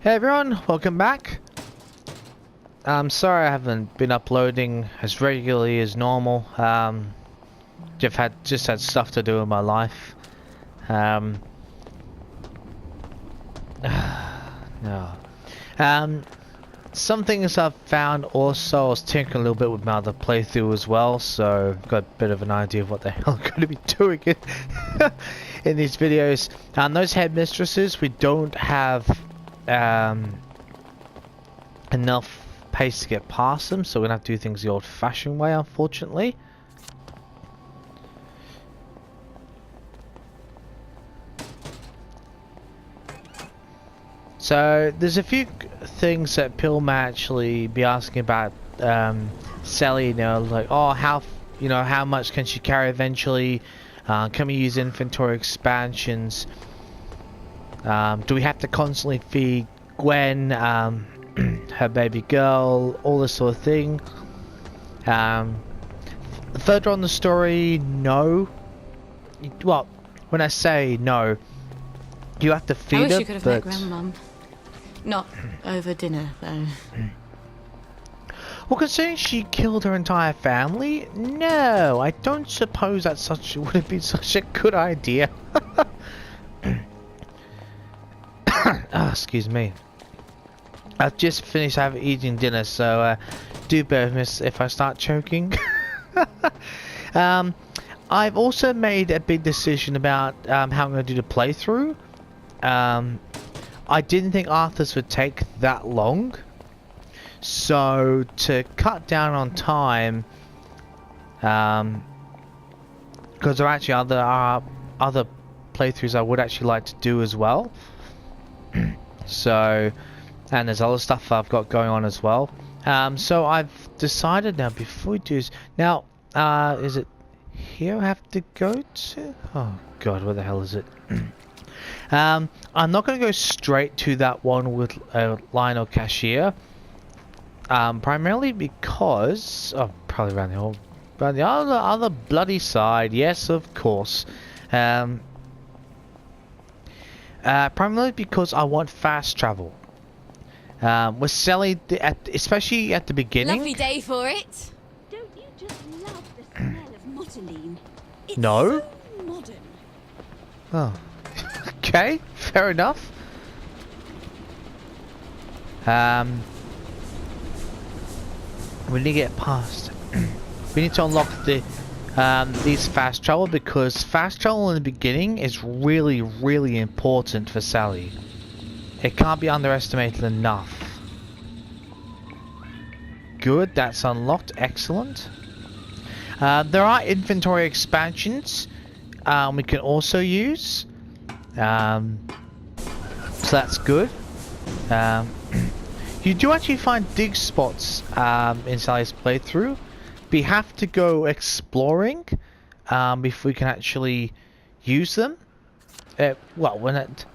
Hey everyone, welcome back. I'm sorry I haven't been uploading as regularly as normal. Just had stuff to do in my life. No. Some things I've found also, I was tinkering a little bit with my other playthrough as well, so got a bit of an idea of what the hell I'm going to be doing in these videos. Those headmistresses, we don't have enough pace to get past them, so we're gonna have to do things the old-fashioned way, unfortunately. So there's a few things that Pil may actually be asking about Sally, you know, like, oh, how much can she carry eventually? Can we use inventory expansions? Do we have to constantly feed Gwen, her baby girl, all this sort of thing? Further on the story, no. Well, when I say no, you have to feed her. I wish you could have met Grandmum. Not over dinner, though. Well, considering she killed her entire family, no, I don't suppose that would have been such a good idea. Excuse me. I've just finished eating dinner, so do bear with me if I start choking. I've also made a big decision about how I'm going to do the playthrough. I didn't think Arthur's would take that long, so to cut down on time, because there are actually other playthroughs I would actually like to do as well. So, and there's other stuff I've got going on as well. So I've decided now, before we do this, now, is it here I have to go to? Oh god, where the hell is it? I'm not going to go straight to that one with Lionel Cashier. Primarily because, oh, probably around the other bloody side, yes, of course. Primarily because I want fast travel. With Sally, especially at the beginning. Lovely day for it. Don't you just love the smell of motoline? It's No. so modern. Oh. Okay, fair enough. We need to get past. We need to unlock these fast travel, because fast travel in the beginning is really, really important for Sally. It can't be underestimated enough. Good, that's unlocked. Excellent. There are inventory expansions we can also use. So that's good. You do actually find dig spots in Sally's playthrough. We have to go exploring before we can actually use them. Well, that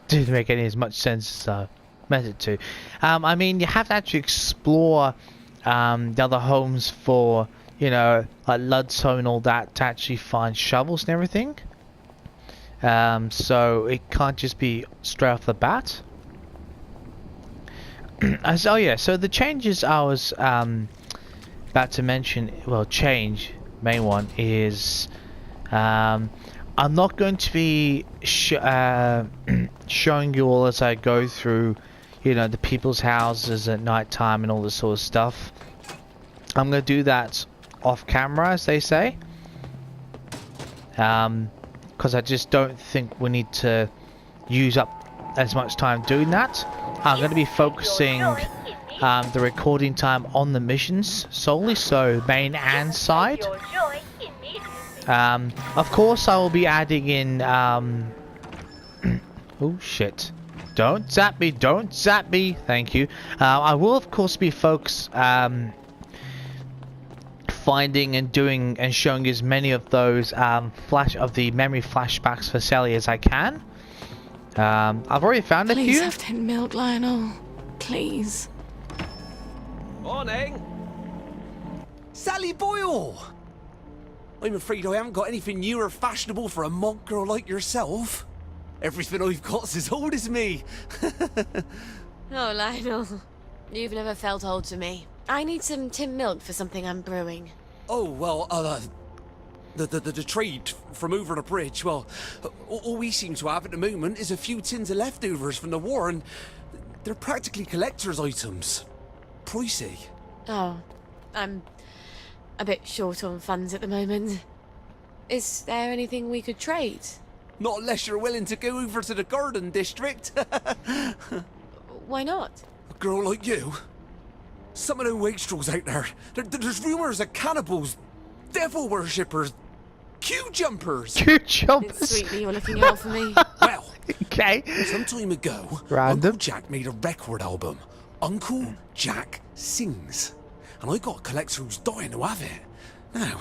didn't make as much sense as meant it to. I mean, you have to actually explore the other homes for, you know, like Ludso and all that, to actually find shovels and everything. So it can't just be straight off the bat. Oh yeah, so the changes I was about to mention, well, main one is I'm not going to be showing you all as I go through, you know, the people's houses at night time and all this sort of stuff. I'm going to do that off camera, as they say, because I just don't think we need to use up as much time doing that. I'm going to be focusing the recording time on the missions solely, so main and side. Of course I will be adding in oh shit, don't zap me, thank you. I will of course be finding and doing and showing as many of those the memory flashbacks for Sally as I can. I've already found a few. Please have 10 milk, Lionel. Please. Morning! Sally Boyle! I'm afraid I haven't got anything new or fashionable for a monk girl like yourself. Everything I've got's as old as me. Oh, Lionel. You've never felt old to me. I need some tin milk for something I'm brewing. Oh, well, the trade from over the bridge, well, all we seem to have at the moment is a few tins of leftovers from the war, and they're practically collector's items. Pricey. Oh, I'm a bit short on funds at the moment. Is there anything we could trade? Not unless you're willing to go over to the Garden District. Why not? A girl like you? Some of the wastrels out there, there's rumours of cannibals, devil worshippers, queue jumpers. Queue It's jumpers. sweet that you're looking out for me. Well, Okay. some time ago, Random. Uncle Jack made a record album, Uncle Jack Sings. And I got a collector who's dying to have it. Now,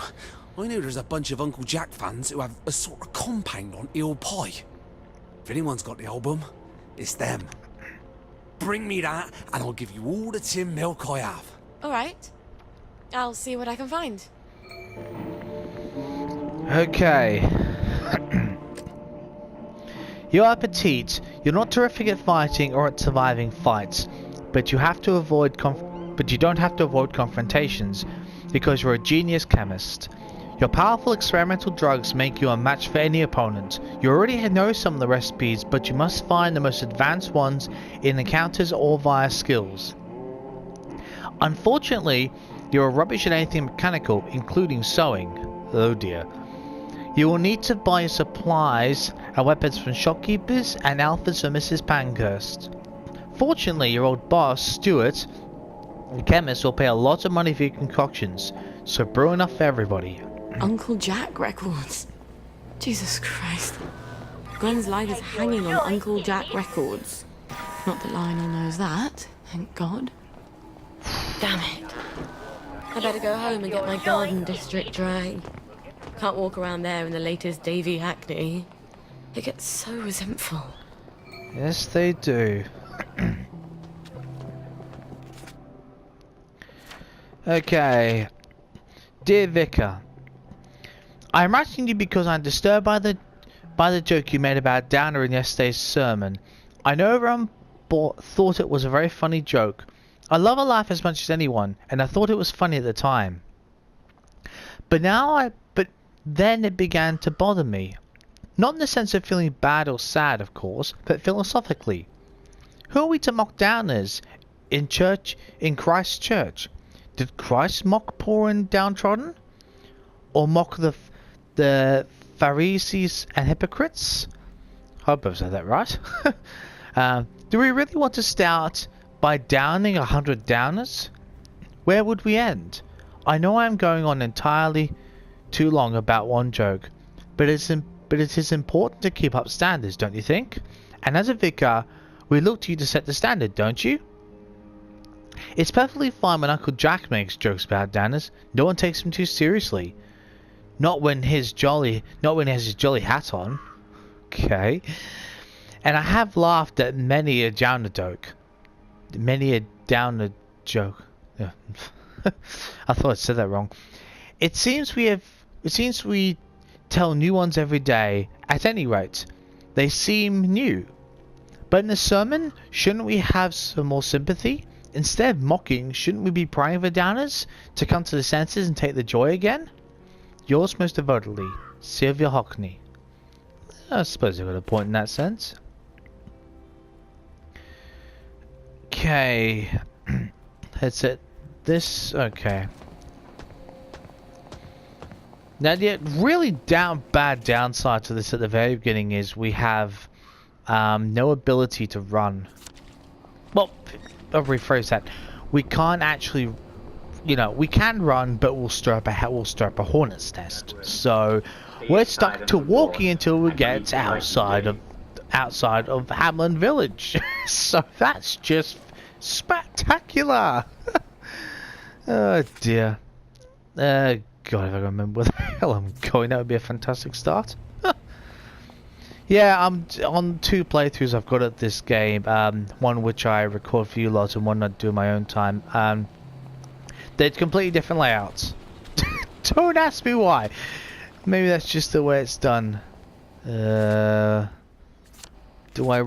I know there's a bunch of Uncle Jack fans who have a sort of compound on Eel Pie. If anyone's got the album, it's them. Bring me that, and I'll give you all the tin milk I have. All right. I'll see what I can find. Okay. You are petite. You're not terrific at fighting or at surviving fights, but you have to avoid but you don't have to avoid confrontations because you're a genius chemist. Your powerful experimental drugs make you a match for any opponent. You already know some of the recipes, but you must find the most advanced ones in encounters or via skills. Unfortunately, you're rubbish at anything mechanical, including sewing. Oh dear. You will need to buy supplies and weapons from shopkeepers and outfits from Mrs. Pankhurst. Fortunately, your old boss, Stuart, the chemist, will pay a lot of money for your concoctions, so brew enough for everybody. Uncle Jack records. Jesus Christ. Gwen's life is hanging on Uncle Jack records. Not that Lionel knows that, thank God. Damn it. I better go home and get my Garden District drag. Can't walk around there in the latest Davy Hackney. It gets so resentful. Yes, they do. Okay. Dear Vicar, I'm writing you because I'm disturbed by the joke you made about Downer in yesterday's sermon. I know everyone thought it was a very funny joke. I love a laugh as much as anyone, and I thought it was funny at the time. But then it began to bother me. Not in the sense of feeling bad or sad, of course, but philosophically. Who are we to mock Downers in Christ's church? Did Christ mock poor and downtrodden? Or mock the Pharisees and hypocrites? I hope I've said that right. Do we really want to start by downing 100 downers? Where would we end? I know I'm going on entirely too long about one joke, but it is important to keep up standards, don't you think? And as a vicar, we look to you to set the standard, don't you? It's perfectly fine when Uncle Jack makes jokes about downers. No one takes him too seriously. Not when he has his jolly hat on. Okay. And I have laughed at many a downer joke. Many a downer joke. Yeah. I thought I said that wrong. It seems we tell new ones every day. At any rate, they seem new. But in a sermon, shouldn't we have some more sympathy? Instead of mocking, shouldn't we be praying for downers to come to their senses and take the joy again? Yours most devotedly, Sylvia Hockney. I suppose I've got a point in that sense. Okay. That's it. Okay. Now the really bad downside to this at the very beginning is we have no ability to run. Well, I'll rephrase that. We can't actually, we can run, but we'll stir up a hornet's nest. So we're stuck to walking until we get outside of Hamlin Village. So that's just spectacular. Oh dear. God, if I remember where the hell I'm going, that would be a fantastic start. Yeah, I'm on 2 playthroughs I've got at this game. One which I record for you lot and one I do my own time. They're completely different layouts. Don't ask me why. Maybe that's just the way it's done. Do I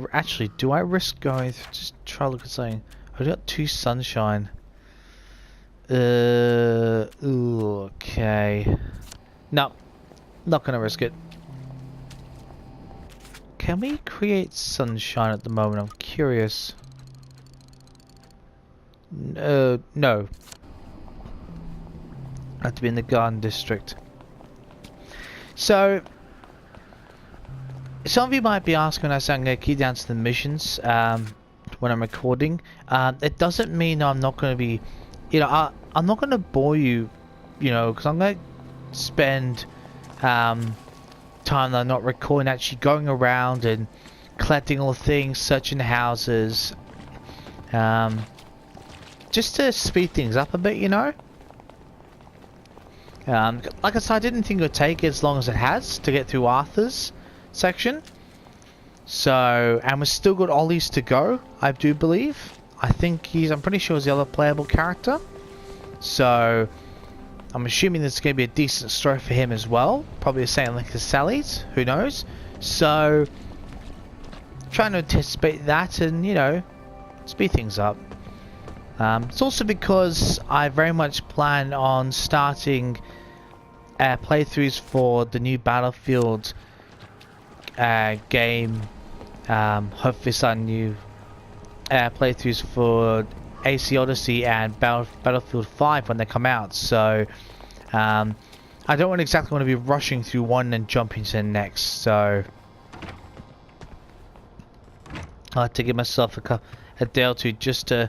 risk going through, just try to look at something. I've got 2 sunshine. Ooh, okay. No, not gonna risk it. Can we create sunshine at the moment? I'm curious. No. Have to be in the garden district. So, some of you might be asking when I say I'm going to key down to the missions when I'm recording. It doesn't mean I'm not going to be, you know, I'm not going to bore you, you know, because I'm going to spend time that I'm not recording actually going around and collecting all things, searching houses, just to speed things up a bit, you know. Like I said, I didn't think it would take as long as it has to get through Arthur's section. So, and we've still got Ollie's to go, I do believe. I'm pretty sure he's the other playable character. So, I'm assuming there's going to be a decent story for him as well. Probably the same length as Sally's, who knows. So, trying to anticipate that and, you know, speed things up. It's also because I very much plan on starting playthroughs for the new Battlefield game. Hopefully some new playthroughs for AC Odyssey and Battlefield 5 when they come out. So I don't exactly want to be rushing through one and jumping to the next. So I like to give myself a day or two just to,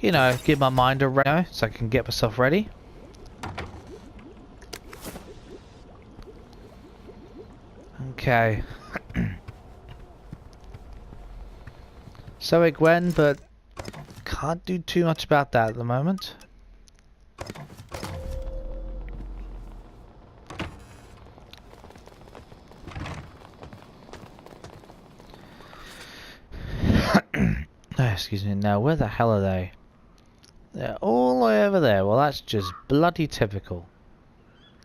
you know, give my mind a rest so I can get myself ready. Okay. Sorry, Gwen, but can't do too much about that at the moment. Excuse me. Now, where the hell are they? They're all the way over there. Well, that's just bloody typical.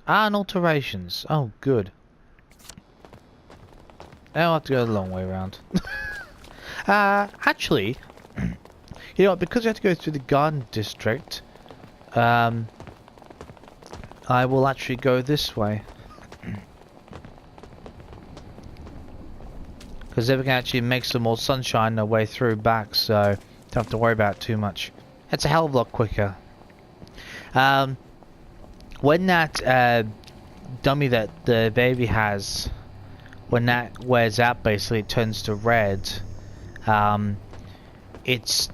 And alterations. Oh, good. I'll have to go the long way around. Actually, you know what, because we have to go through the garden district, I will actually go this way. Because then we can actually make some more sunshine our way through back, so don't have to worry about it too much. It's a hell of a lot quicker. When that dummy that the baby has, when that wears out, basically it turns to red. It's,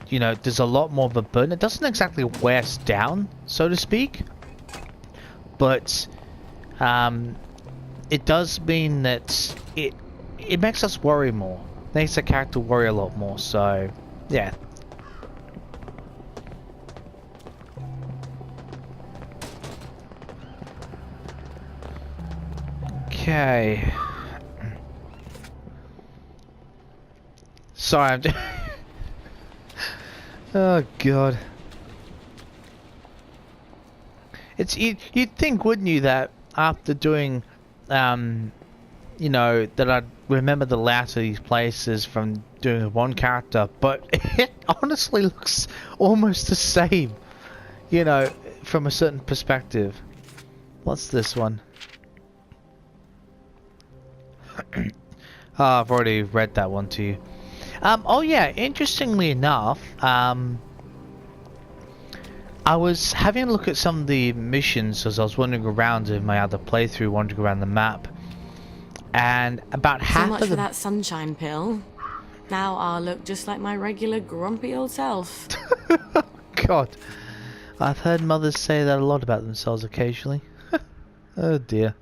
you know, there's a lot more of a burn. It doesn't exactly wear us down, so to speak, but it does mean that it makes us worry more. Makes the character worry a lot more. So yeah. Okay. Sorry, I'm oh god. It's you'd think, wouldn't you, that after doing you know, that I'd remember the layout of these places from doing one character, but it honestly looks almost the same, you know, from a certain perspective. What's this one? Oh, I've already read that one to you. Oh yeah, interestingly enough, I was having a look at some of the missions as I was wandering around in my other playthrough, wandering around the map, and about half So much of for them... that sunshine pill. Now I'll look just like my regular grumpy old self. God, I've heard mothers say that a lot about themselves occasionally. Oh dear.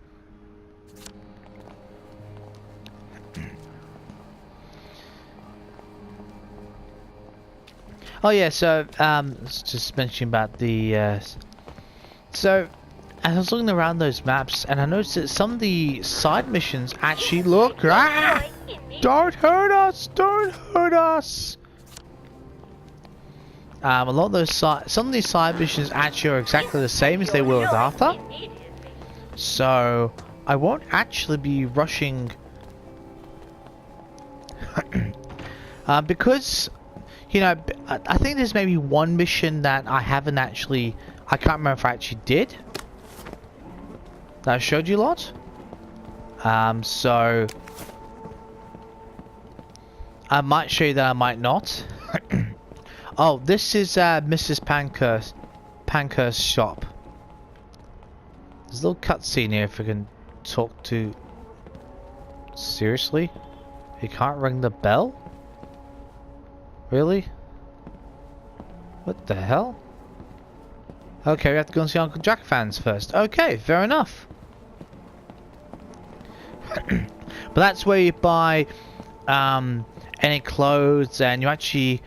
Oh yeah, so just mentioning about the so I was looking around those maps and I noticed that some of the side missions actually look don't hurt us, don't hurt us. A lot of those some of these side missions actually are exactly the same as they were with Arthur. So I won't actually be rushing Because, you know, I think there's maybe one mission that I haven't actually, I can't remember if I actually did, that I showed you lot. So I might show you that, I might not. Oh, this is Mrs. Pankhurst's shop. There's a little cutscene here if we can talk to... Seriously? You can't ring the bell? Really? What the hell? Okay, we have to go and see Uncle Jack fans first. Okay, fair enough. But that's where you buy any clothes, and you actually...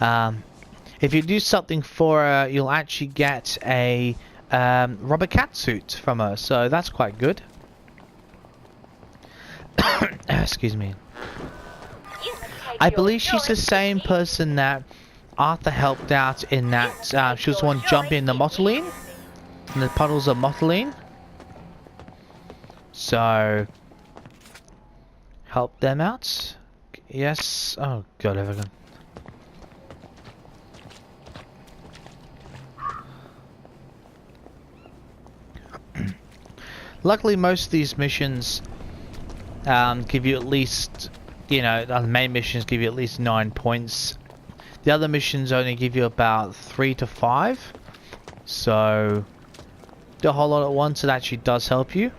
if you do something for her, you'll actually get a rubber cat suit from her, so that's quite good. Excuse me. I believe she's the same person that Arthur helped out in that. She was the one jumping in the motoline, in the puddles of motoline. So help them out. Yes. Oh god, everyone. Luckily, most of these missions give you at least, you know, the main missions give you at least 9 points. The other missions only give you about 3 to 5. So, do a whole lot at once. It actually does help you.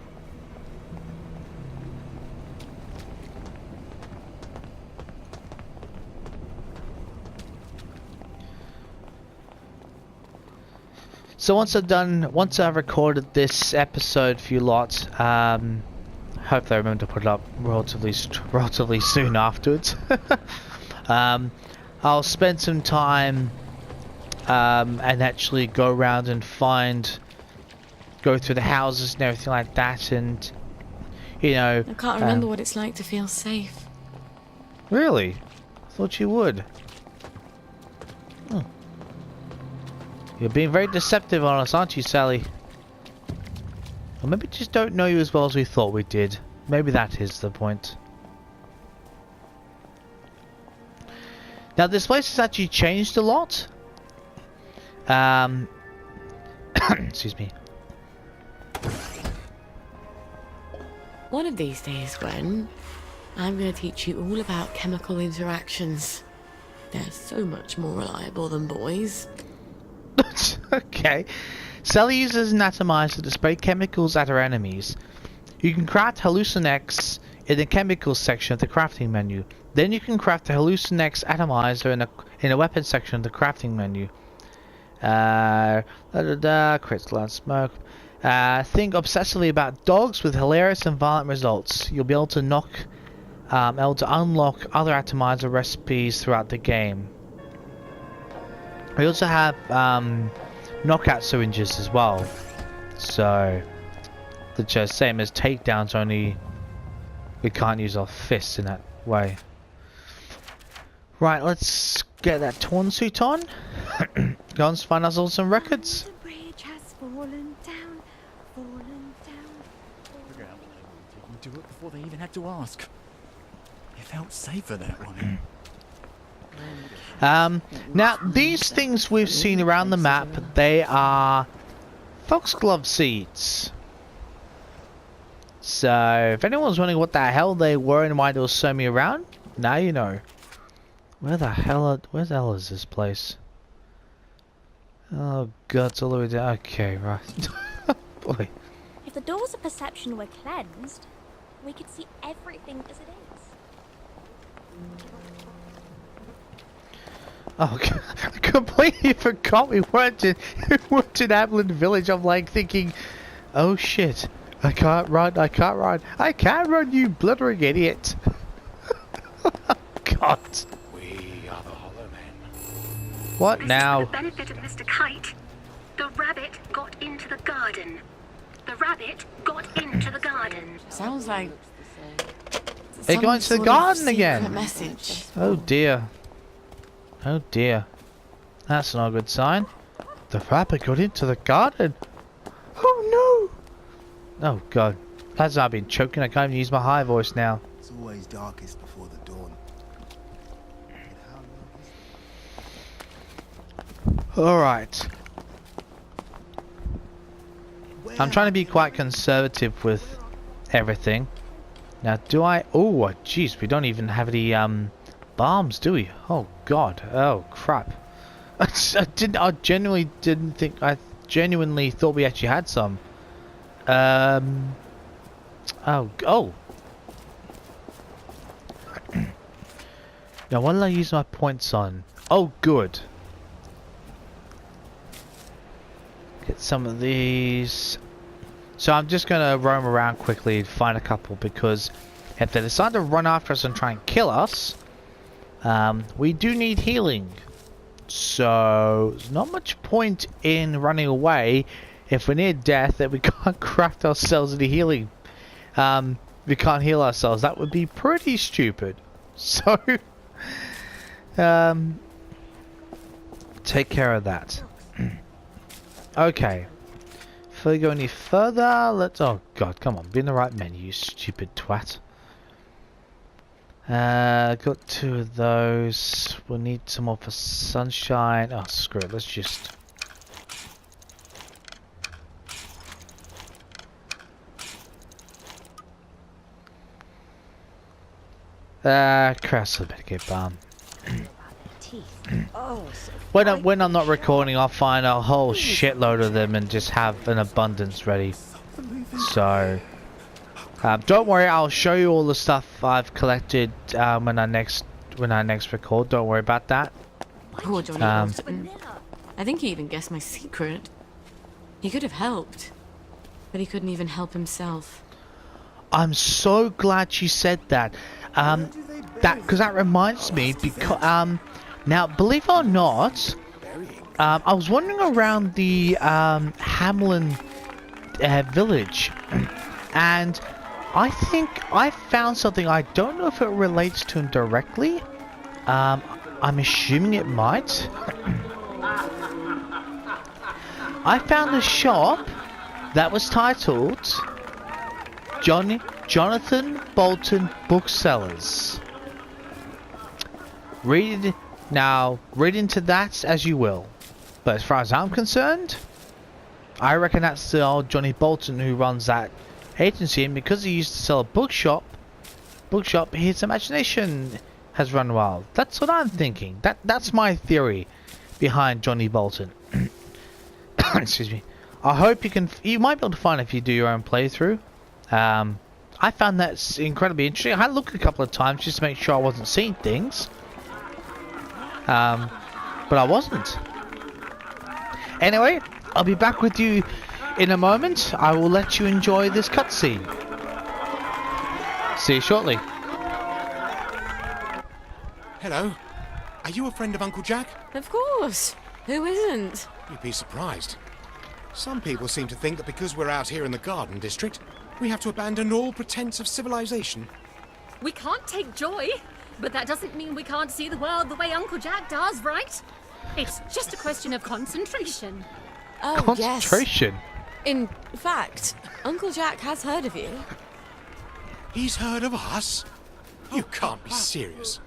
So once I've recorded this episode for you lot, hopefully I remember to put it up relatively soon afterwards. I'll spend some time and actually go around and go through the houses and everything like that, and you know. I can't remember what it's like to feel safe. Really? I thought you would. You're being very deceptive on us, aren't you, Sally? Or maybe just don't know you as well as we thought we did. Maybe that is the point. Now, this place has actually changed a lot. Excuse me. One of these days, Gwen, I'm going to teach you all about chemical interactions. They're so much more reliable than boys. Okay. Sally uses an atomizer to spray chemicals at her enemies. You can craft Hallucinex in the chemicals section of the crafting menu. Then you can craft the Hallucinex atomizer in the weapons section of the crafting menu. Critical and smoke. Think obsessively about dogs with hilarious and violent results. You'll be able to unlock other atomizer recipes throughout the game. We also have knockout syringes as well, so the same as takedowns, only we can't use our fists in that way. Right, let's get that torn suit on. Go and find ourselves some records. The bridge has fallen down, fallen down. Figure out what they wanted and do it before they even had to ask. It felt safer that way. Now these things we've seen around the map, they are foxglove seeds. So if anyone's wondering what the hell they were and why they were so me around, now you know. Where the hell is this place? Oh god, it's all the way down. Okay, right. Boy. If the doors of perception were cleansed, we could see everything as it is. Oh, I completely forgot we weren't in Aberlin Village. I'm like thinking, oh shit, I can't run, I can't run, you blithering idiot. God. We are the Hollow Men. What This now? is for the benefit of Mr. Kite. The rabbit got into the garden. The rabbit got into the garden. Sounds like They're going to the garden again. Message. Oh dear. Oh dear. That's not a good sign. The rabbit got into the garden. Oh no. Oh god. That's I've been choking. I can't even use my high voice now. So always darkest before the dawn. Alright. I'm trying to be quite conservative with everything. Now, do I... Oh, jeez, we don't even have any bombs, do we? Oh, God. Oh, crap. I genuinely didn't think... I genuinely thought we actually had some. Oh. Now, what did I use my points on? Oh, good. Get some of these. So I'm just going to roam around quickly and find a couple, because if they decide to run after us and try and kill us, we do need healing. So there's not much point in running away if we're near death that we can't craft ourselves any healing. We can't heal ourselves. That would be pretty stupid. So take care of that. Okay. Before we go any further, let's... Oh, God, come on. Be in the right menu, you stupid twat. Got 2 of those. We'll need some more for sunshine. Oh, screw it. Let's just... Crass, I better get balm. When I'm not recording, I'll find a whole shitload of them and just have an abundance ready. So, don't worry, I'll show you all the stuff I've collected when I next record. Don't worry about that. Poor Johnny Bolton. I think he even guessed my secret. He could have helped, but he couldn't even help himself. I'm so glad you said that. Because that reminds me, because now, believe it or not, I was wandering around the Hamlin village, and I think I found something. I don't know if it relates to him directly. I'm assuming it might. I found a shop that was titled Jonathan Bolton Booksellers. Read into that as you will. But as far as I'm concerned, I reckon that's the old Johnny Bolton who runs that agency, and because he used to sell a bookshop, his imagination has run wild. That's what I'm thinking. That's my theory behind Johnny Bolton. Excuse me. I hope you might be able to find it if you do your own playthrough. I found that incredibly interesting. I had to look a couple of times just to make sure I wasn't seeing things. But I wasn't. Anyway, I'll be back with you in a moment. I will let you enjoy this cutscene. See you shortly. Hello. Are you a friend of Uncle Jack? Of course. Who isn't? You'd be surprised. Some people seem to think that because we're out here in the Garden District, we have to abandon all pretense of civilization. We can't take joy, but that doesn't mean we can't see the world the way Uncle Jack does, right? It's just a question of concentration. Oh, Concentration? yes. In fact, Uncle Jack has heard of you. He's heard of us? You can't be serious.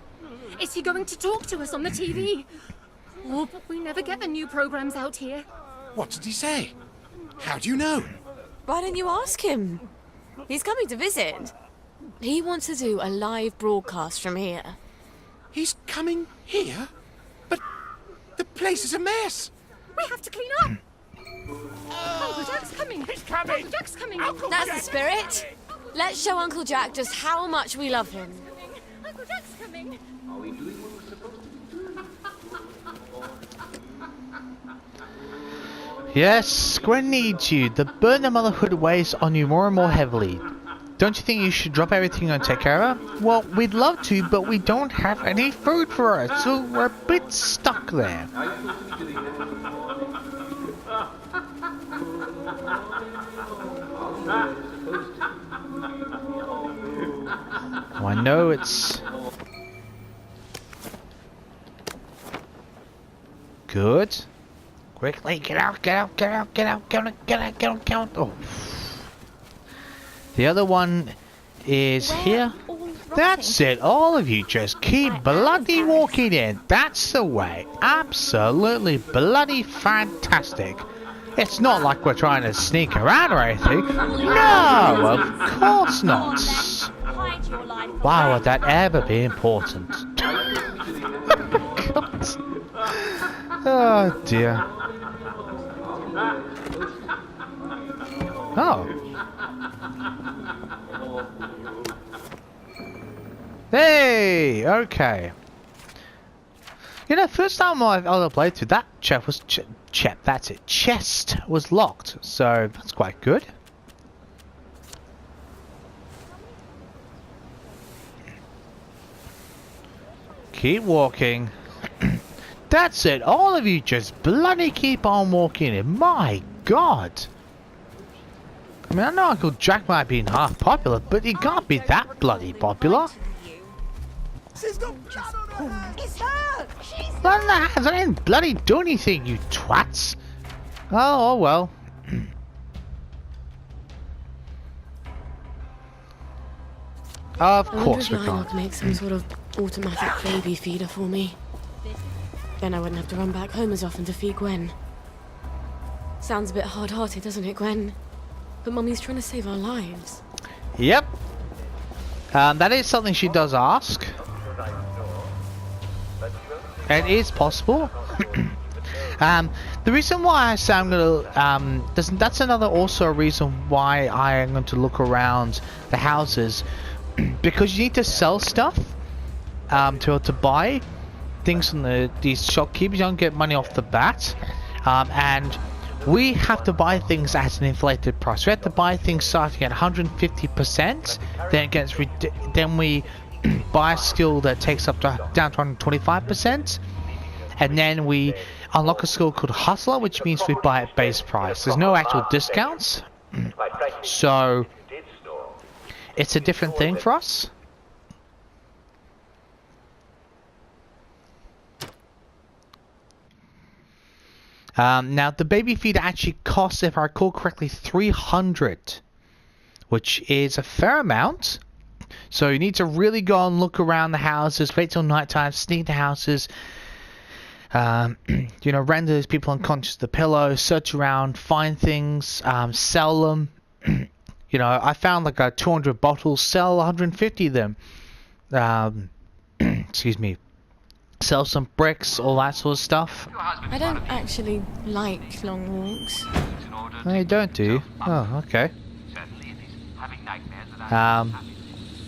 Is he going to talk to us on the TV? Oh, but we never get the new programs out here. What did he say? How do you know? Why don't you ask him? He's coming to visit. He wants to do a live broadcast from here. He's coming here? But the place is a mess. We have to clean up. Uncle Jack's coming. He's coming. Uncle Jack's coming. That's the spirit. Let's show Uncle Jack just how much we love him. Uncle Jack's coming. Yes, Gwen needs you. The burden of motherhood weighs on you more and more heavily. Don't you think you should drop everything and take care of her? Well, we'd love to, but we don't have any food for her, so we're a bit stuck there. Oh, I know it's... good. Quickly, get out, get out, get out, get out, get out, get out, get out, get out. Oh. The other one is here. All That's it, all of you just keep bloody walking in. That's the way. Absolutely bloody fantastic. It's not like we're trying to sneak around or anything. No, of course not. Hide your life. Why would that ever be important? God. Oh dear. Oh. Hey, okay. You know, first time I played through that chest was locked, so that's quite good. Keep walking. That's it, all of you just bloody keep on walking in. My God. I mean, I know Uncle Jack might be half popular, but he can't be that bloody popular. She's got blood on her hands. It's her! She's Blood on the hands, I didn't bloody do anything, you twats. Oh well. Of course we I wonder if can't. Lilac make some sort of automatic baby feeder for me. Then I wouldn't have to run back home as often to feed Gwen. Sounds a bit hard-hearted, doesn't it, Gwen? But Mummy's trying to save our lives. Yep. That is something she does ask. It is possible. The reason why I say I'm gonna that's another also a reason why I am going to look around the houses, because you need to sell stuff to buy things from these shopkeepers. You don't get money off the bat, and we have to buy things at an inflated price. We have to buy things starting at 150%. Then it gets then we buy a skill that takes up to down to 125%, and then we unlock a skill called Hustler, which means we buy at base price. There's no actual discounts, so it's a different thing for us. Now the baby feeder actually costs, if I recall correctly, 300, which is a fair amount. So you need to really go and look around the houses, wait till night time, sneak the houses, you know, render those people unconscious with the pillow, search around, find things, sell them. You know, I found like 200 bottles, sell 150 of them. Excuse me. Sell some bricks, all that sort of stuff. I don't actually like long walks. No, you don't, do you? Oh, okay.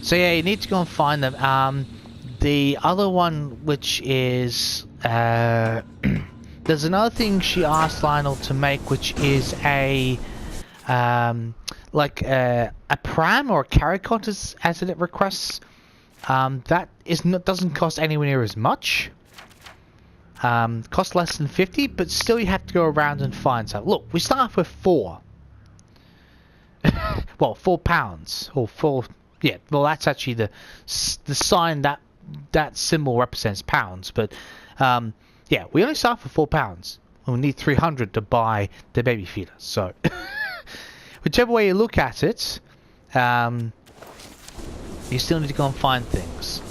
So yeah, you need to go and find them. The other one, which is there's another thing she asked Lionel to make, which is a like a pram or a carry cot as it requests. That doesn't cost anywhere near as much. Cost less than 50, but still you have to go around and find some. Look, we start off with 4. Well, £4 or 4. Yeah, well, that's actually the sign that symbol represents pounds. But yeah, we only start for £4. And we need 300 to buy the baby feeder. So whichever way you look at it, you still need to go and find things.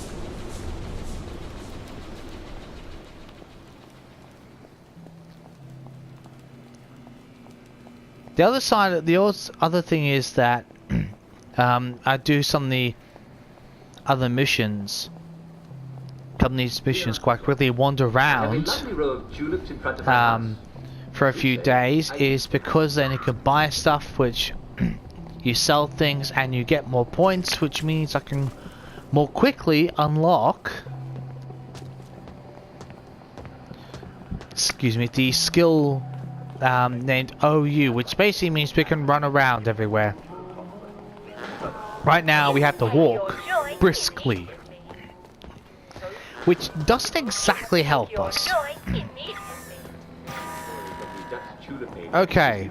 The other side, the other thing is that I do some of the other missions, these missions quite quickly, wander around for a few days, is because then you can buy stuff which you sell things and you get more points, which means I can more quickly unlock, excuse me, the skill named OU, which basically means we can run around everywhere. Right now we have to walk briskly, which doesn't exactly help us. Okay.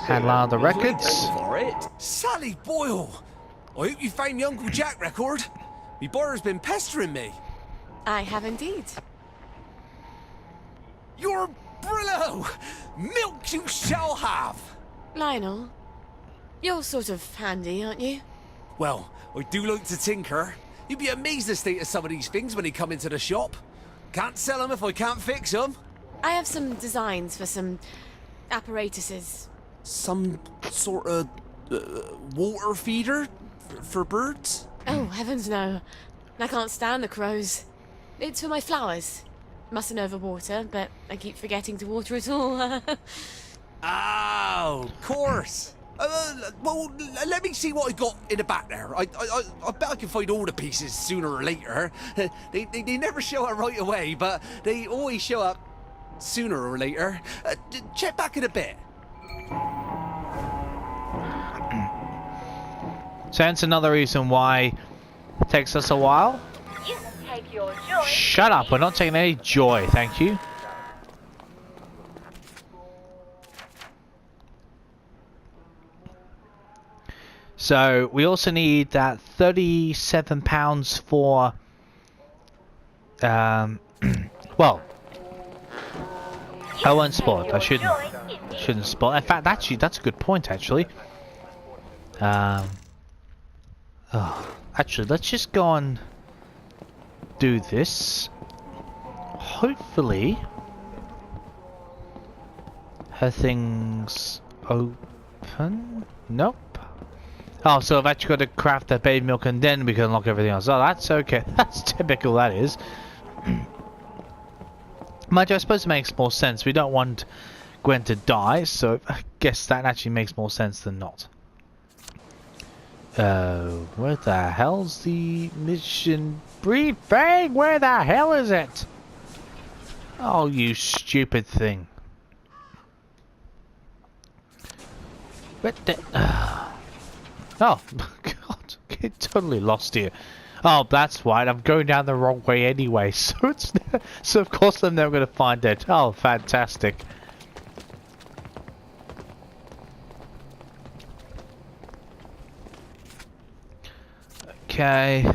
Handle on the records. For it. Sally Boyle! I hope you found the Uncle Jack record. Me brother's been pestering me. I have indeed. You're Brillo! Milk you shall have! Lionel, you're sort of handy, aren't you? Well, I do like to tinker. You'd be amazed at the state of some of these things when they come into the shop. Can't sell them if I can't fix them. I have some designs for some apparatuses. Some sort of water feeder for birds? Oh, heavens no. I can't stand the crows. It's for my flowers. Mustn't overwater, but I keep forgetting to water it all. Oh, of course. Well, let me see what I got in the back there. I bet I can find all the pieces sooner or later. They never show up right away, but they always show up sooner or later. Check back in a bit. So that's another reason why it takes us a while. You can take your joy. Shut up, we're not taking any joy, thank you. So we also need that £37 for well, I won't spoil it. I shouldn't spoil. In fact, actually, that's a good point. Actually, actually, let's just go and do this. Hopefully, her thing's open. Nope. Oh, so I've actually got to craft the baby milk and then we can unlock everything else. Oh, that's okay. That's typical, that is. Mind you, I suppose it makes more sense. We don't want Gwen to die, so I guess that actually makes more sense than not. Where the hell's the mission briefing? Where the hell is it? Oh, you stupid thing. But oh, God, get totally lost here. Oh, that's right, I'm going down the wrong way anyway, so it's so of course I'm never going to find it. Oh, fantastic. Okay.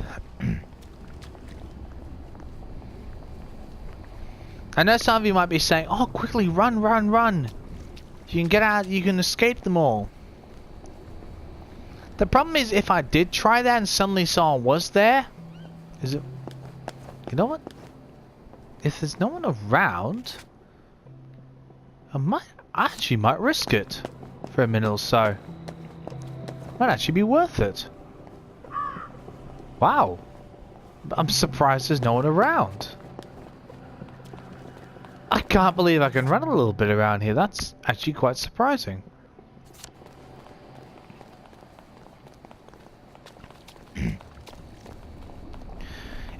I know some of you might be saying, oh, quickly, run, run, run. You can get out, you can escape them all. The problem is, if I did try that and suddenly someone was there, is it... You know what? If there's no one around, I actually might risk it for a minute or so. Might actually be worth it. Wow. I'm surprised there's no one around. I can't believe I can run a little bit around here. That's actually quite surprising.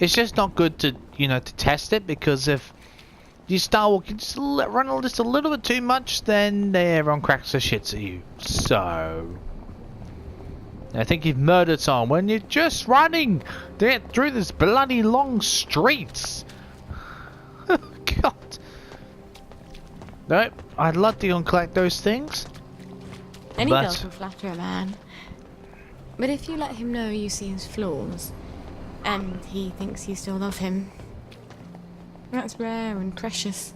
It's just not good to, you know, to test it, because if you start walking just run just a little bit too much, then everyone cracks their shits at you. So I think you've murdered someone when you're just running through this bloody long streets. God. Nope, I'd love to go and collect those things. Any girl can flatter a man. But if you let him know you see his flaws, and he thinks you still love him, that's rare and precious.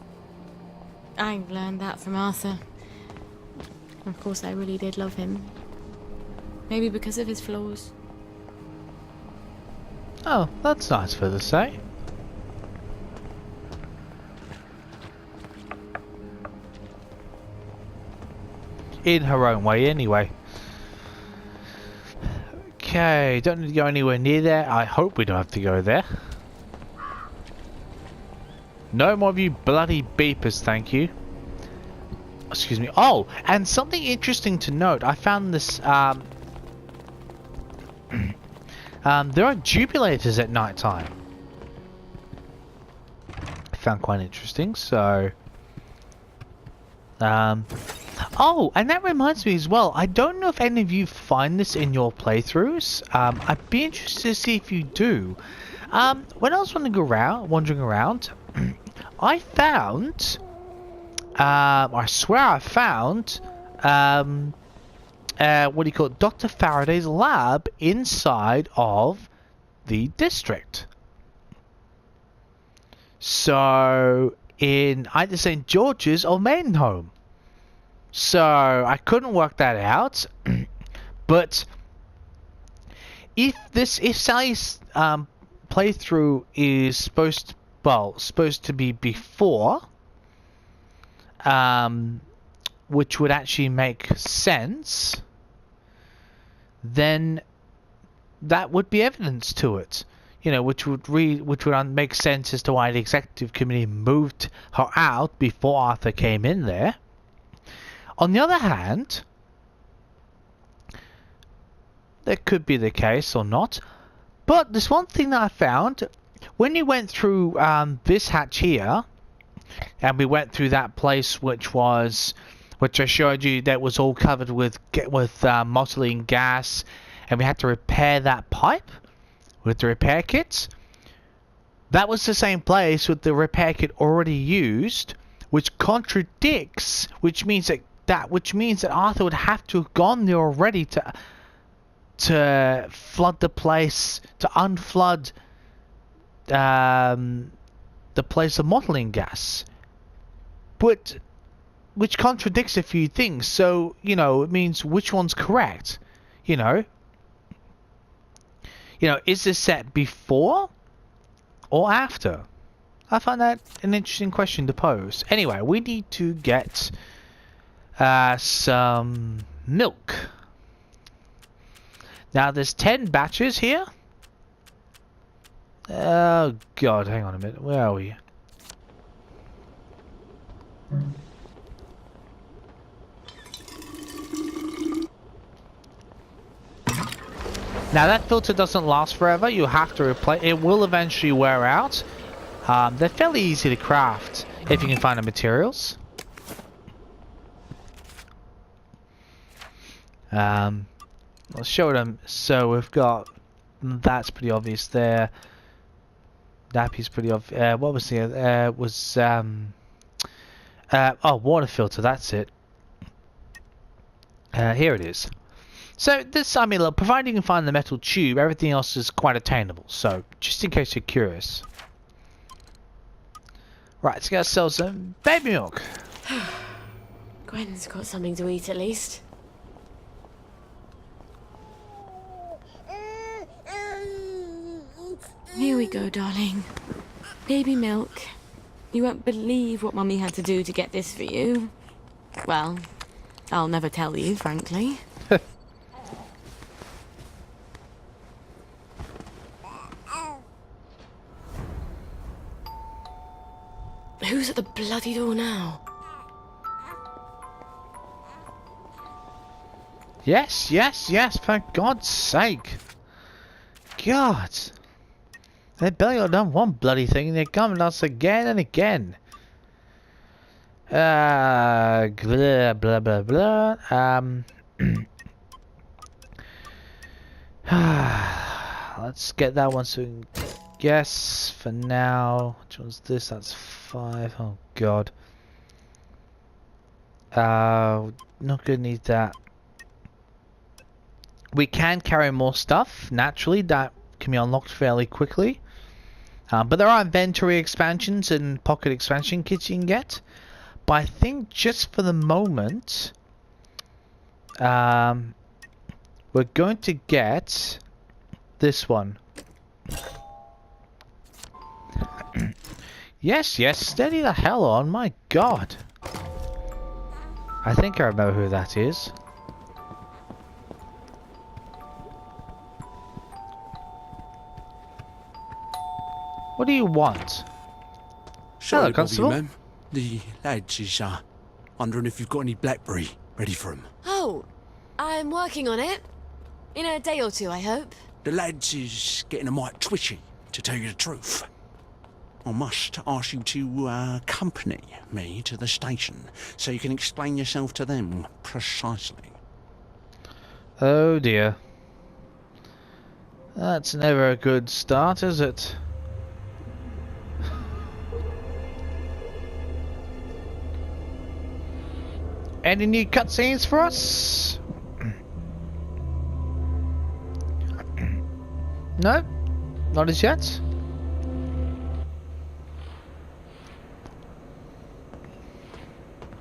I learned that from Arthur. Of course, I really did love him. Maybe because of his flaws. Oh, that's nice for her to say. In her own way, anyway. Okay, don't need to go anywhere near there. I hope we don't have to go there. No more of you bloody beepers, thank you. Excuse me. Oh, and something interesting to note. I found this, there are jubilators at night time. I found quite interesting, so... Oh, and that reminds me as well, I don't know if any of you find this in your playthroughs. I'd be interested to see if you do. When I was wandering around, I found, I swear I found, what do you call it, Dr. Faraday's lab inside of the district. So, in either St. George's or Maidenholm. So I couldn't work that out, but if Sally's playthrough is supposed to be before, which would actually make sense, then that would be evidence to it, you know, which would make sense as to why the executive committee moved her out before Arthur came in there. On the other hand, that could be the case or not, but there's one thing that I found when you went through this hatch here, and we went through that place which I showed you that was all covered with motoline gas, and we had to repair that pipe with the repair kits. That was the same place with the repair kit already used, which contradicts, which means that Arthur would have to have gone there already to flood the place, to unflood the place of motoline gas, but which contradicts a few things. So, you know, it means which one's correct, you know, is this set before or after? I find that an interesting question to pose. Anyway, we need to get some milk. Now there's 10 batches here. Oh god, hang on a minute, where are we? Now that filter doesn't last forever, you have to replace it. Will eventually wear out. They're fairly easy to craft if you can find the materials. I'll show them. So we've got, that's pretty obvious there. That piece pretty obvious. What was the oh, water filter, that's it. Here it is. So this, I mean, look, providing you can find the metal tube, everything else is quite attainable. So just in case you're curious. Right, let's go sell some baby milk. Gwen's got something to eat at least. Here we go, darling. Baby milk. You won't believe what Mummy had to do to get this for you. Well, I'll never tell you, frankly. Who's at the bloody door now? Yes, yes, yes, for God's sake. God. They barely done one bloody thing and they're coming at us again and again. Blah, blah, blah, blah. Let's get that one so we can guess for now. Which one's this? That's 5. Oh, God. Not gonna need that. We can carry more stuff, naturally. That can be unlocked fairly quickly. But there are inventory expansions and pocket expansion kits you can get. But I think just for the moment, we're going to get this one. Yes, yes, steady the hell on, my God. I think I remember who that is. What do you want? Sorry, Hello, Constable. Bobby, ma'am. The lads is wondering if you've got any blackberry ready for 'em. Oh, I'm working on it. In a day or two, I hope. The lads is getting a mite twitchy, to tell you the truth. I must ask you to accompany me to the station so you can explain yourself to them precisely. Oh dear. That's never a good start, is it? Any new cutscenes for us? No? Not as yet?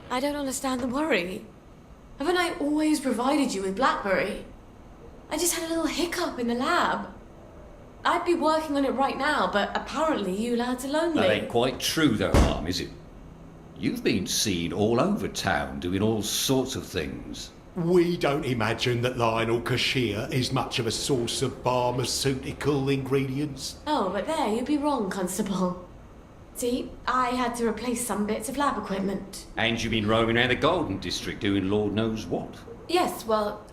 I don't understand the worry. Haven't I always provided you with Blackberry? I just had a little hiccup in the lab. I'd be working on it right now, but apparently you lads are lonely. That ain't quite true though, Mum, is it? You've been seen all over town doing all sorts of things. We don't imagine that Lionel Cashier is much of a source of pharmaceutical ingredients. Oh, but there, you'd be wrong, Constable. See, I had to replace some bits of lab equipment. And you've been roaming around the Golden District doing Lord knows what. Yes, well,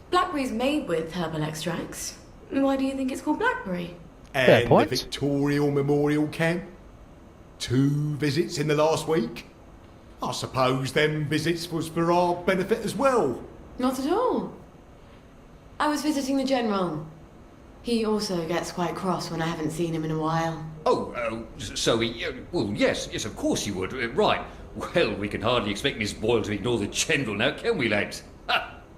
Blackberry's made with herbal extracts. Why do you think it's called Blackberry? Fair And point. the Victorial Memorial Camp? 2 visits in the last week? I suppose them visits was for our benefit as well. Not at all. I was visiting the General. He also gets quite cross when I haven't seen him in a while. So well, yes, of course you would. Right. Well, we can hardly expect Miss Boyle to ignore the General now, can we, lads?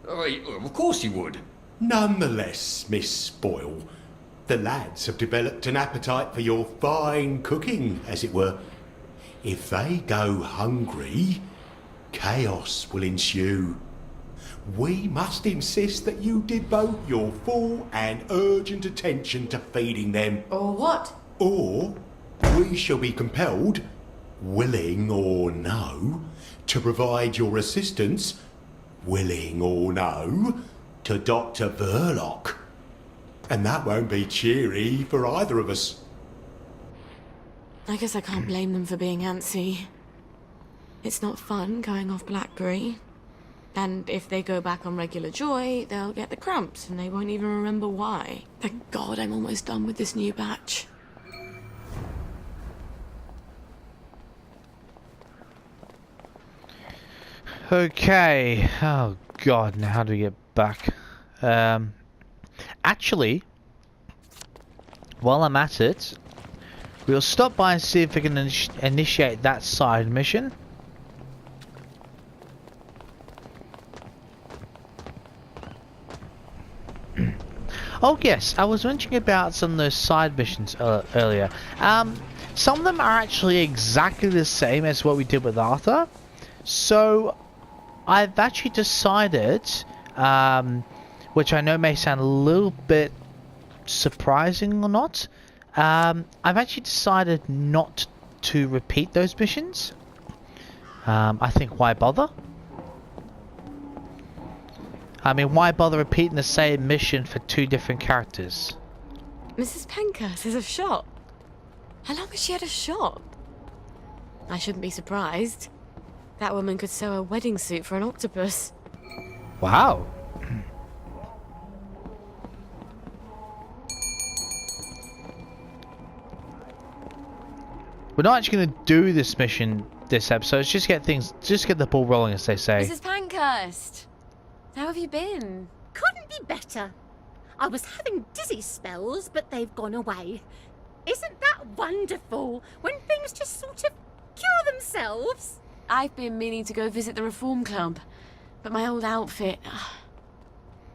Of course you would. Nonetheless, Miss Boyle, the lads have developed an appetite for your fine cooking, as it were. If they go hungry, chaos will ensue. We must insist that you devote your full and urgent attention to feeding them. Or what? Or we shall be compelled, willing or no, to provide your assistance, willing or no, to Dr. Verloc. And that won't be cheery for either of us. I guess I can't blame them for being antsy. It's not fun going off Blackberry. And if they go back on regular Joy, they'll get the cramps and they won't even remember why. Thank God I'm almost done with this new batch. Okay. Oh god, now how do we get back? Actually, while I'm at it, we'll stop by and see if we can initiate that side mission. Oh yes, I was mentioning about some of those side missions earlier. Some of them are actually exactly the same as what we did with Arthur. So I've actually decided, which I know may sound a little bit surprising or not, I've actually decided not to repeat those missions. I think why bother? I mean, why bother repeating the same mission for 2 different characters? Mrs. Penkhurst has a shop. How long has she had a shop? I shouldn't be surprised. That woman could sew a wedding suit for an octopus. Wow. We're not actually going to do this mission this episode. It's just get the ball rolling, as they say. Mrs. Pankhurst, how have you been? Couldn't be better. I was having dizzy spells, but they've gone away. Isn't that wonderful when things just sort of cure themselves? I've been meaning to go visit the Reform Club, but my old outfit...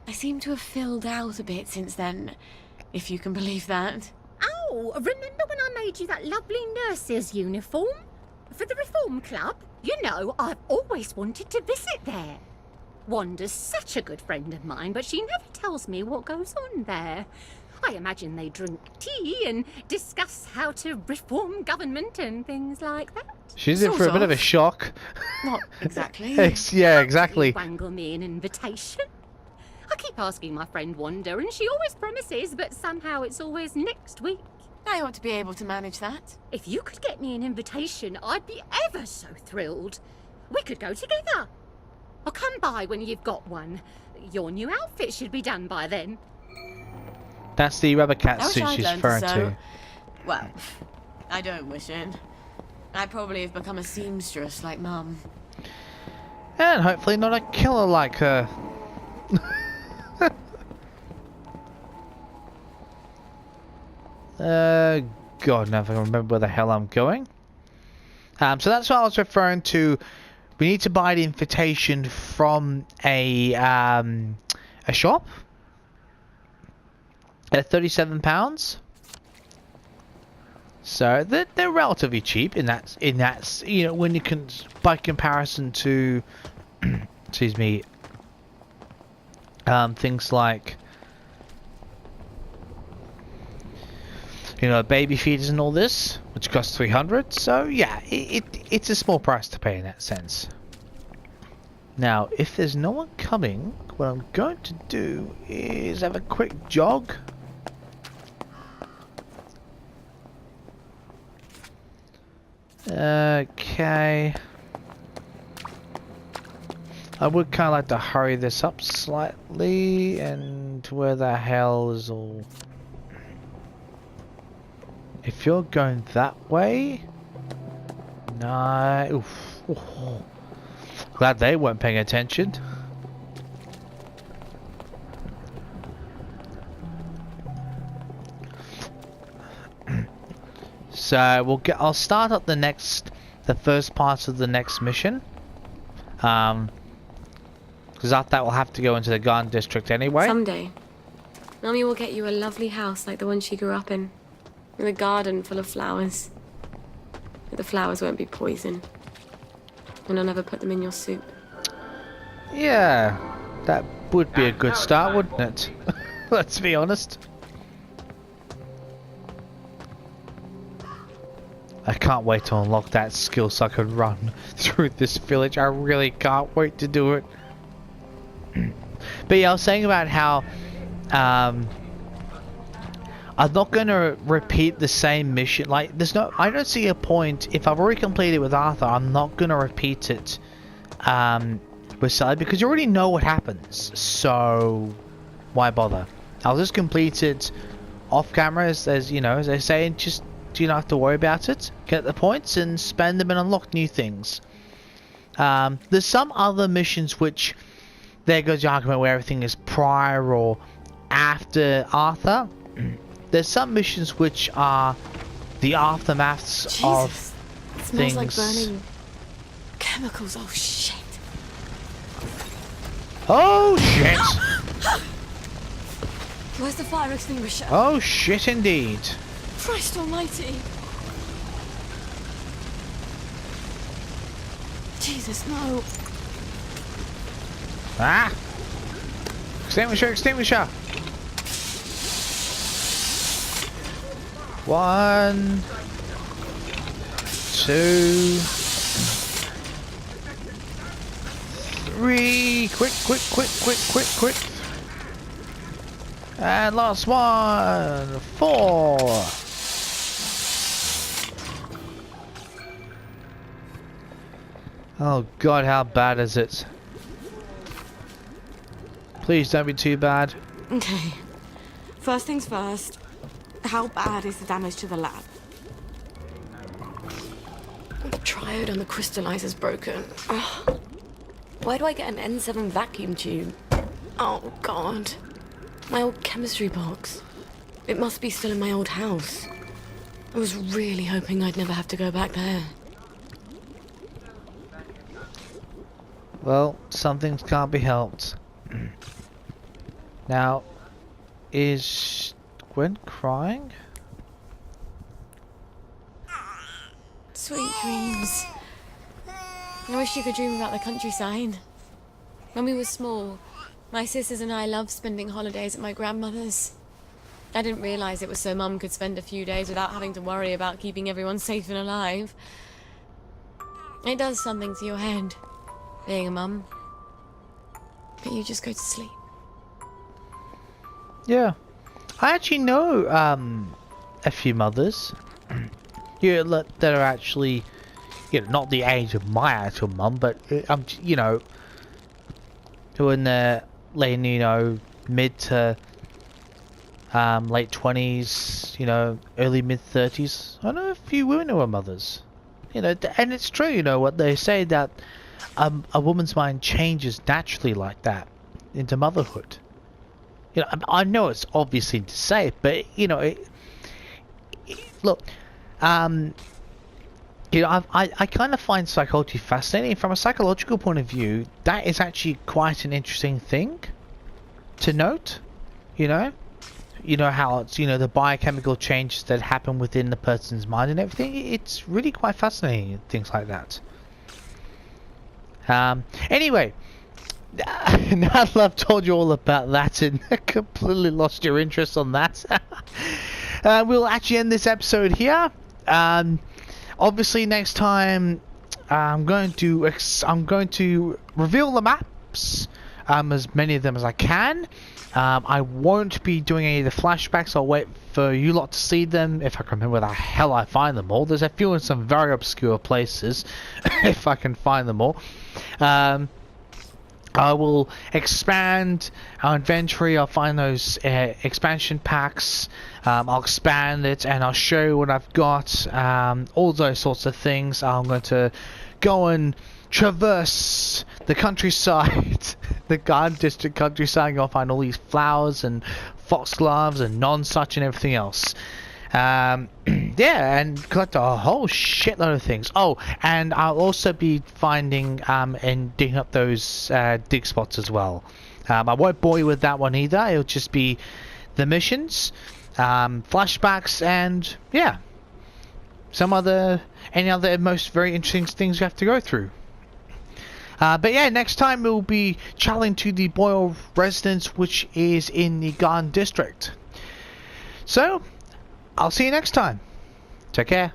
I seem to have filled out a bit since then, if you can believe that. Oh, remember when I made you that lovely nurse's uniform? For the Reform Club? You know, I've always wanted to visit there. Wanda's such a good friend of mine, but she never tells me what goes on there. I imagine they drink tea and discuss how to reform government and things like that. She's in for a bit of a shock. Not exactly. Yeah, exactly. Wangle me an invitation. I keep asking my friend Wanda, and she always promises, but somehow it's always next week. I ought to be able to manage that. If you could get me an invitation, I'd be ever so thrilled. We could go together. I'll come by when you've got one. Your new outfit should be done by then. That's the rubber cat I wish suit I'd she's learned referring to to. sew. Well, I don't wish it. I probably have become a seamstress like Mum. And hopefully not a killer like her. God, now if I can remember where the hell I'm going. So that's what I was referring to. We need to buy the invitation from a shop at £37. So they're relatively cheap in that you know, when you can, by comparison to excuse me, things like, you know, baby feeders and all this, which costs 300. So yeah, it's a small price to pay in that sense. Now, if there's no one coming, what I'm going to do is have a quick jog. Okay. I would kind of like to hurry this up slightly, and where the hell is all... If you're going that way... No... Oof. Oh. Glad they weren't paying attention. So we'll get... I'll start up the first part of the next mission. Because after that we'll have to go into the Garden District anyway. Someday, Mummy will get you a lovely house like the one she grew up in. With a garden full of flowers. But the flowers won't be poison. And I'll never put them in your soup. Yeah, that would be a good start, wouldn't it? Let's be honest. I can't wait to unlock that skill so I can run through this village. I really can't wait to do it. But yeah, I was saying about how I'm not going to repeat the same mission. Like, I don't see a point. If I've already completed it with Arthur, I'm not going to repeat it with Sally, because you already know what happens. So why bother? I'll just complete it off camera, as you know, as I say, and just you don't have to worry about it. Get the points and spend them and unlock new things. There's some other missions which there goes the argument where everything is prior or after Arthur. There's some missions which are the aftermaths of it things. smells like burning chemicals. Oh shit. Oh shit! Where's the fire extinguisher? Oh shit indeed. Christ almighty. Jesus, no. Ah! Extinguisher, extinguisher! 1, 2, 3. Quick, quick, quick, quick, quick, quick. And last one. 4. Oh god, how bad is it? Please don't be too bad. Okay. First things first. How bad is the damage to the lab? The triode on the crystallizer's broken. Ugh. Why do I get an N7 vacuum tube? Oh, God. My old chemistry box. It must be still in my old house. I was really hoping I'd never have to go back there. Well, some things can't be helped. Now, is Gwen crying? Sweet dreams. I wish you could dream about the countryside. When we were small, my sisters and I loved spending holidays at my grandmother's. I didn't realise it was so Mum could spend a few days without having to worry about keeping everyone safe and alive. It does something to your head, being a mum. But you just go to sleep. Yeah. I actually know a few mothers that are actually, you know, not the age of my actual mum, but you know, who are in their late, you know, mid to late 20s, you know, early mid 30s. I know a few women who are mothers, you know, and it's true, you know, what they say, that a woman's mind changes naturally like that into motherhood. You know, I know it's obviously to say, but you know, look, you know, I kind of find psychology fascinating. From a psychological point of view, that is actually quite an interesting thing to note. You know how it's, you know, the biochemical changes that happen within the person's mind and everything. It's really quite fascinating, things like that. Anyway, now that I've told you all about that and completely lost your interest on that, we'll actually end this episode here. Obviously, next time I'm going to reveal the maps, as many of them as I can. I won't be doing any of the flashbacks. I'll wait for you lot to see them if I can remember where the hell I find them all. There's a few in some very obscure places, if I can find them all. I will expand our inventory. I'll find those expansion packs. I'll expand it and I'll show you what I've got. All those sorts of things. I'm going to go and traverse the countryside, the Garden District countryside. I'll find all these flowers and foxgloves and non-such and everything else. Yeah, and collect a whole shitload of things. Oh, and I'll also be finding and digging up those dig spots as well. I won't bore you with that one either. It'll just be the missions, flashbacks, and yeah, any other most very interesting things you have to go through. But yeah, next time we'll be traveling to the Boyle residence, which is in the Garden District. So, I'll see you next time. Take care.